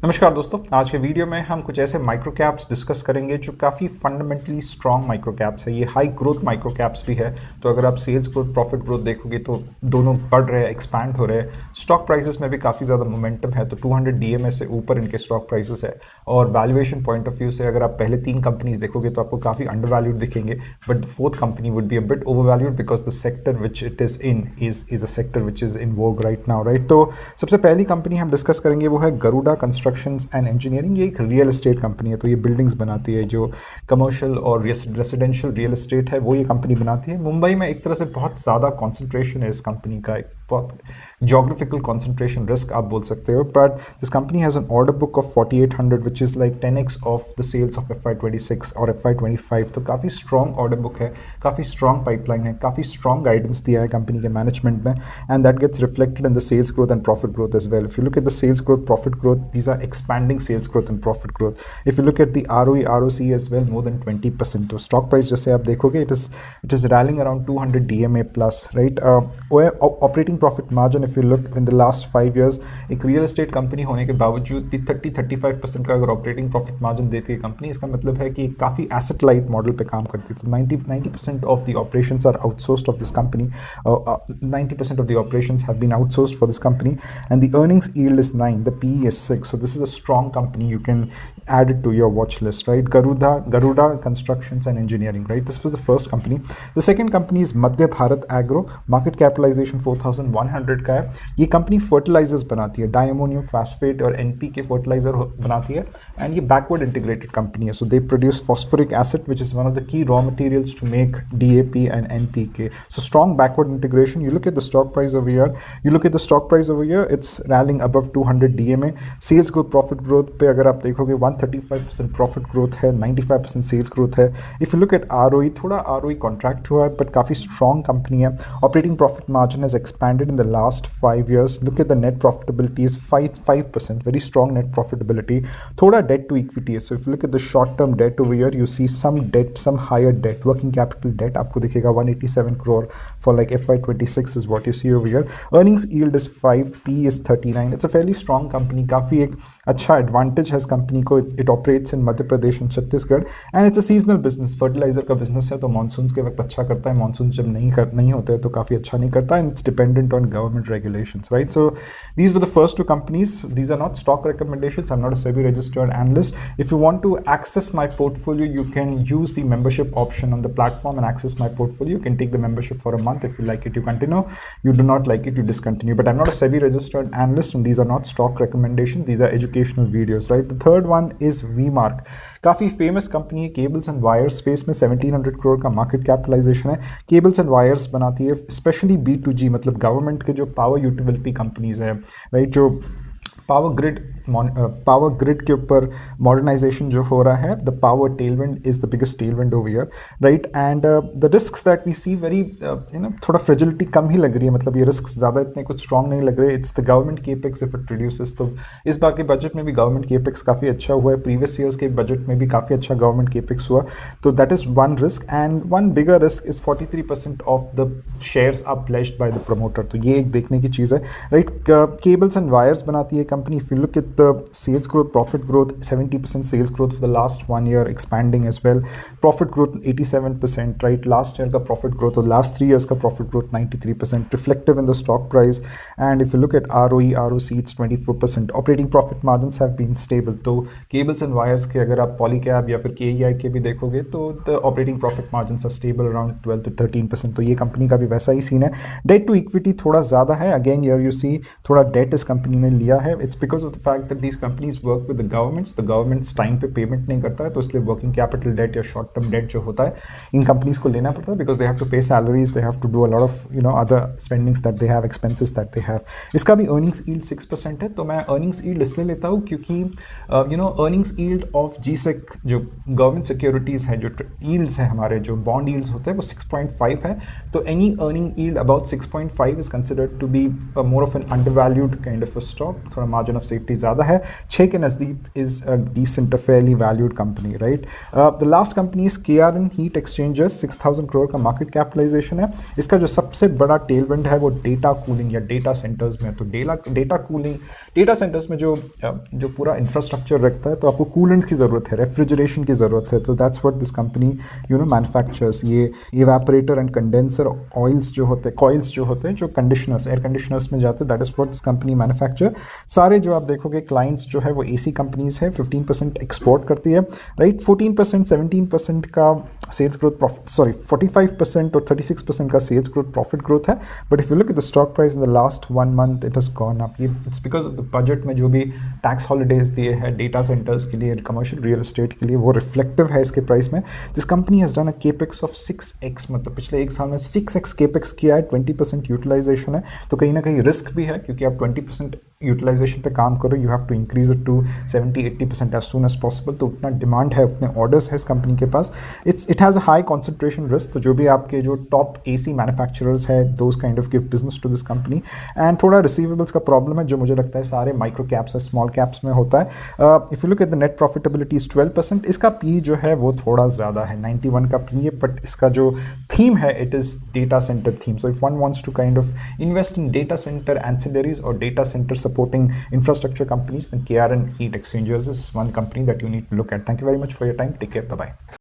नमस्कार दोस्तों, आज के वीडियो में हम कुछ ऐसे माइक्रो कैप्स डिस्कस करेंगे जो काफ़ी फंडामेंटली स्ट्रॉन्ग माइक्रो कैप्स है। ये हाई ग्रोथ माइक्रो कैप्स भी है। तो अगर आप सेल्स ग्रोथ, प्रॉफिट ग्रोथ देखोगे तो दोनों बढ़ रहे हैं, एक्सपैंड हो रहे हैं। स्टॉक प्राइसेस में भी काफ़ी ज़्यादा मोमेंटम है, तो 200 डीएमए से ऊपर इनके स्टॉक प्राइसेस है। और वैल्यूएशन पॉइंट ऑफ व्यू से अगर आप पहले 3 कंपनीज देखोगे तो आपको काफ़ी अंडर वैल्यूड दिखेंगे, but the fourth company would be a bit over valued because the sector which it is in is a sector which is in Vogue right now, right. तो सबसे पहली कंपनी हम discuss करेंगे वो है Garuda construction and engineering. ये एक real estate company है, तो ये बिल्डिंग्स बनाती है, जो कमर्शियल और रेसिडेंशियल रियल एस्टेट है वो ये कंपनी बनाती है। मुंबई में एक तरह से बहुत ज़्यादा कॉन्सेंट्रेशन है इस कंपनी का, एक बहुत जोग्राफिकल कॉन्सेंट्रेशन रिस्क आप बोल सकते हो। But this company has an order book of 4800 which is like 10x of the sales of FY26 और FY25। तो काफ़ी स्ट्रॉन्ग ऑर्डर बुक है, काफ़ी स्ट्रॉन्ग पाइपलाइन है, काफ़ी स्ट्रॉन्ग गाइडेंस दिया है कंपनी के मैनेजमेंट में, and that gets reflected in the sales growth and profit growth as well. If you look at the sales growth, profit growth, these are expanding sales growth and profit growth. If you look at the ROE, ROC as well, more than 20%. तो stock price जैसे आप देखोगे it is rallying around 200 DMA plus, right? Operating profit margin, if you look in the last 5 years, एक real estate company होने के बावजूद भी 30-35% का अगर operating profit margin देती है कंपनी, इसका मतलब है कि काफ़ी asset light model पे काम करती है। तो 90% of the operations are outsourced of this company. 90% of the operations have been outsourced for this company, and the earnings yield is 9, the PE is 6. So this is a strong company. You can add it to your watch list, right? Garuda Constructions and Engineering, right? This was the first company. The second company is Madhya Bharat Agro. Market capitalization 4100 का है। ये company fertilizers बनाती है, diammonium phosphate और NPK fertilizer बनाती है, and ये backward integrated company है। So they produce phosphoric acid which is one of the key raw materials to make DAP and NPK. So strong backward integration. You look at the stock price over here. It's rallying above 200 DMA. Sales growth, profit growth पे अगर आप देखोगे 135% profit growth है, 95% sales growth है। If you look at ROE, थोड़ा ROE contract हुआ है but काफ़ी स्ट्रॉन्ग कंपनी है। Operating profit margin has expanded in the last 5 years. Look at the net profitability is 5%, very strong net profitability. थोड़ा debt to equity है, so if you look at the short term date over here, you see some debt, some higher debt, working capital debt आपको दिखेगा 187 crore for like FY26 is what you see over here. Earnings yield is 5, P is 39. It's a fairly strong company, काफ़ी एक अच्छा advantage है इस company को। It operates in Madhya Pradesh and Chhattisgarh, and it's a seasonal business. Fertiliser का business है, तो monsoon के वक्त अच्छा करता है, मानसून जब नहीं होते हैं तो काफ़ी अच्छा नहीं करता, and it's dependent on government regulations, right. So these were the first 2 companies. These are not stock recommendations. I'm not a SEBI registered analyst. If you want to access my portfolio, you can use the membership option on the platform and access my portfolio. You can take the membership for a month. If you like it, you continue. You do not like it, you discontinue. But I'm not a SEBI registered analyst, and these are not stock recommendations. These are educational videos, right? The third one is V-Marc. काफ़ी famous company है cables and wires space में। 1700 करोड़ का market capitalisation है। Cables and wires बनाती है, specially B2G, मतलब government के जो पावर यूटिलिटी कंपनीज है, राइट, जो पावर ग्रिड के ऊपर मॉडर्नाइजेशन जो हो रहा है। The power tailwind is the biggest tailwind over here, right. And the risks that we see very थोड़ा फ्रेजिलिटी कम ही लग रही है, मतलब ये रिस्क ज़्यादा इतने कुछ स्ट्रॉन्ग नहीं लग रहे। It's the government capex if it reduces. तो इस बार के बजट में भी गवर्नमेंट केपेक्स काफ़ी अच्छा हुआ है, प्रीवियस ईयर्स के बजट में भी काफ़ी अच्छा गवर्नमेंट केपेक्स हुआ। तो that is one risk, and one bigger risk is 43% of the shares are pledged by the promoter. तो ये एक देखने की चीज़ है, राइट। केबल्स एंड वायर्स बनाती है company. If you look at the sales growth, profit growth, 70% sales growth for the last 1 year, expanding as well. Profit growth 87%, right? Last year का profit growth or last 3 years का profit growth 93%, reflective in the stock price. And if you look at ROE, ROC, it's 24%. Operating profit margins have been stable. तो cables and wires के अगर आप Polycab या फिर KEI के भी देखोगे तो the operating profit margins are stable around 12 to 13%. तो ये कंपनी का भी वैसा ही सीन है। Debt to equity थोड़ा ज़्यादा है, again here you see थोड़ा debt इस कंपनी ने लिया है। It's because of the fact that these companies work with the government's time पे पेमेंट नहीं करता है, तो इसलिए वर्किंग कैपिटल डेट या शॉर्ट टर्म डेट जो होता है इन कंपनीज को लेना पड़ता है, because they have to pay salaries, they have to do a lot of other spendings that they have, expenses that they have. इसका भी अर्निंग्स यील्ड 6% है। तो मैं अर्निंग्स यील्ड इसलिए लेता हूँ क्योंकि अर्निंग्स यील्ड ऑफ GSEC जो गवर्नमेंट सिक्योरिटीज़ है, जो यील्ड्स है हमारे, जो बॉन्ड यील्ड्स होते हैं वो 6.5 है। तो any earning yield about 6.5 is considered to be more of an undervalued kind of a stock, थोड़ा मार्जिन ऑफ सेफ्टी ज़्यादा है, 6 के नज़दीक is a decent fairly valued company, right. The last company is KRN heat exchangers, 6,000 crore का market capitalisation है। इसका जो सबसे बड़ा टेलविंड है वो डेटा कूलिंग या डेटा सेंटर्स में। तो डेटा कूलिंग, डेटा सेंटर्स में जो पूरा इंफ्रास्ट्रक्चर रखता है, तो आपको कूलेंट की ज़रूरत है, रेफ्रिजरेशन की ज़रूरत है। तो that's what this company manufactures. ये इवेपोरेटर एंड कंडेंसर ऑयल्स जो होते हैं, कॉइल्स जो होते हैं, जो कंडीशनर्स, एयर कंडीशनर्स में जाते हैं, that is what this company manufacture. सारे जो आप देखोगे क्लाइंट्स जो है वो AC कंपनीज है, 15% एक्सपोर्ट करती है, राइट। 14%, 17% का सेल्स ग्रोथ प्रॉफिट, सॉरी 45% और 36% का सेल्स ग्रोथ प्रॉफिट ग्रोथ है। But if you look at the stock price in the last 1 month, it has gone up. ये it's because of the budget में जो भी टैक्स हॉलीडेज दिए हैं data centres के लिए, कमर्शियल रियल एस्टेट के लिए, वो रिफ्लेक्टिव है इसके प्राइस में। This company has done a capex of 6x, मतलब पिछले 1 साल में 6x केपेक्स किया है, 20% यूटिलाइजेशन है। तो कहीं ना कहीं रिस्क भी है, क्योंकि आप 20% यूटिलाइजेशन पे काम करो, you have to increase it to 70-80% as soon as possible. तो उतना डिमांड है, उतने ऑर्डर्स है इस कंपनी के पास। It has a high concentration risk. तो जो भी आपके जो टॉप AC मैन्युफैक्चरर्स है, those kind of give business to this company. And थोड़ा रिसीवेबल्स का प्रॉब्लम है, जो मुझे लगता है सारे माइक्रो कैप्स है, स्मॉल कैप्स में होता है। If you look at the net profitability is 12%। इसका पी जो है वो थोड़ा ज़्यादा है, 91 का पी है, बट इसका जो थीम है it is data center theme. So if one wants to kind of invest in data center ancillaries और data center supporting infrastructure companies, then KRN Heat Exchangers is one company that you need to look at. Thank you very much for your time. Take care. Bye-bye.